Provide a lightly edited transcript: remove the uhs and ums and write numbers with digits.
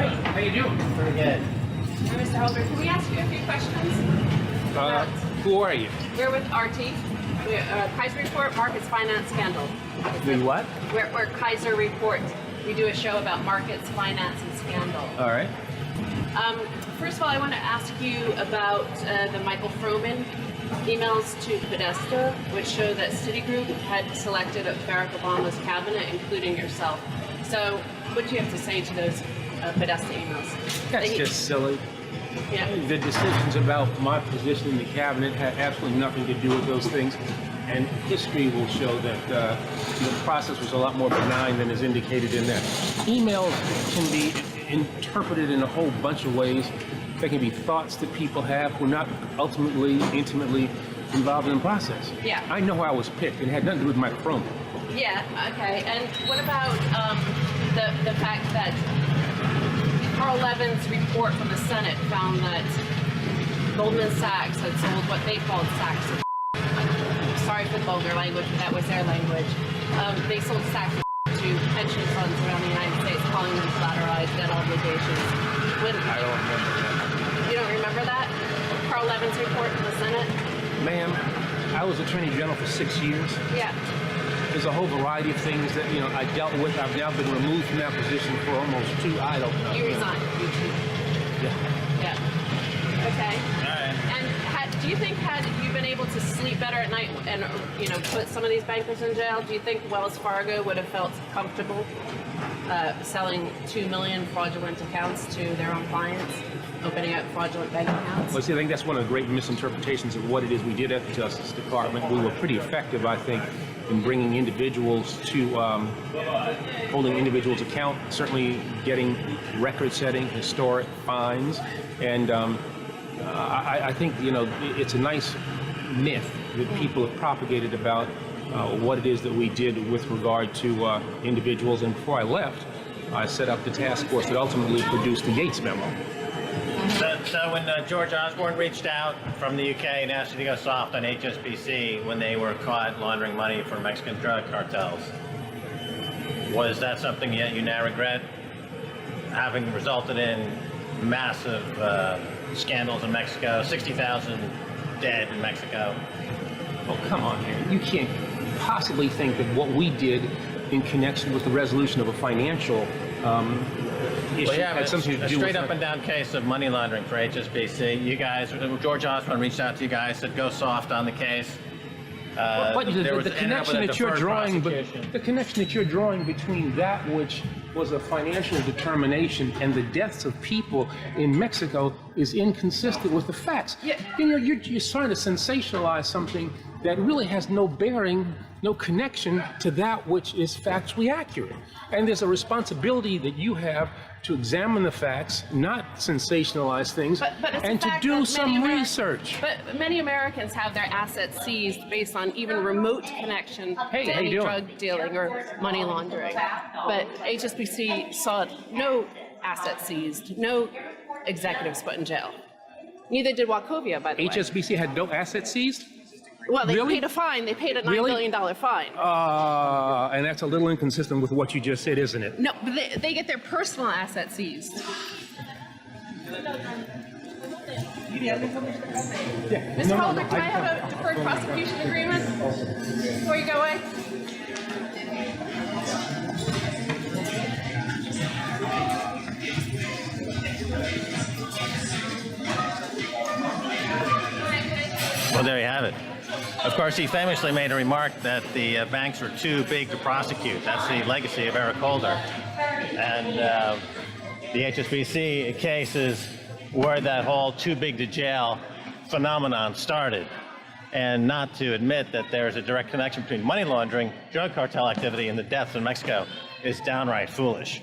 How you doing? Pretty good. Mr. Herbert, can we ask you a few questions? Who are you? We're with RT. Keiser Report, Markets Finance Scandal. The what? We're Keiser Report. We do a show about markets, finance, and scandal. All right. First of all, I want to ask you about the Michael Froman emails to Podesta, which show that CitiGroup had selected Barack Obama's cabinet, including yourself. So, what do you have to say to those Podesta emails? That's just silly. Yeah. The decisions about my position in the cabinet had absolutely nothing to do with those things. And history will show that the process was a lot more benign than is indicated in that. Emails can be interpreted in a whole bunch of ways. They can be thoughts that people have who are not ultimately, intimately involved in the process. Yeah. I know how I was picked, and it had nothing to do with my Froman. Yeah, okay. And what about the fact that Carl Levin's report from the Senate found that Goldman Sachs had sold what they called sacks of sorry for the vulgar language, but that was their language. They sold sacks of to pension funds around the United States, calling them collateralized debt obligations. I don't remember that. You don't remember that? Carl Levin's report from the Senate? Ma'am, I was Attorney General for 6 years. Yeah. There's a whole variety of things that, I dealt with. I've now been removed from that position for almost I don't know. You resigned. Yeah. Yeah. Okay. All right. And do you think had you been able to sleep better at night and put some of these bankers in jail, do you think Wells Fargo would have felt comfortable selling 2 million fraudulent accounts to their own clients, opening up fraudulent bank accounts? Well, see, I think that's one of the great misinterpretations of what it is we did at the Justice Department. We were pretty effective, I think, in bringing individuals to holding individuals account, certainly getting record-setting, historic fines, and I think it's a nice myth that people have propagated about what it is that we did with regard to individuals. And before I left, I set up the task force that ultimately produced the Yates memo. So when George Osborne reached out from the UK and asked you to go soft on HSBC when they were caught laundering money for Mexican drug cartels, was that something yet you now regret, having resulted in massive scandals in Mexico, 60,000 dead in Mexico? Oh, come on, man. You can't possibly think that what we did in connection with the resolution of a financial issue had something to do with... a straight up and down case of money laundering for HSBC. You guys, George Osborne reached out to you guys, said go soft on the case. But the connection that you're drawing, the connection that you're drawing between that which was a financial determination and the deaths of people in Mexico is inconsistent with the facts. Yeah. You're trying to sensationalize something that really has no bearing, no connection to that which is factually accurate. And there's a responsibility that you have to examine the facts, not sensationalize things, and to do some research. But many Americans have their assets seized based on even remote connection to any drug dealing or money laundering. But HSBC saw no assets seized, no executives put in jail. Neither did Wachovia, by the way. HSBC had no assets seized? Well, they Really? paid a fine. They paid a $9 billion fine. And that's a little inconsistent with what you just said, isn't it? No, but they get their personal assets seized. Mr. Herbert, can I have a deferred prosecution agreement before you go away? Well, there you have it. Of course, he famously made a remark that the banks were too big to prosecute. That's the legacy of Eric Holder. And the HSBC case is where that whole too big to jail phenomenon started. And not to admit that there is a direct connection between money laundering, drug cartel activity, and the deaths in Mexico is downright foolish.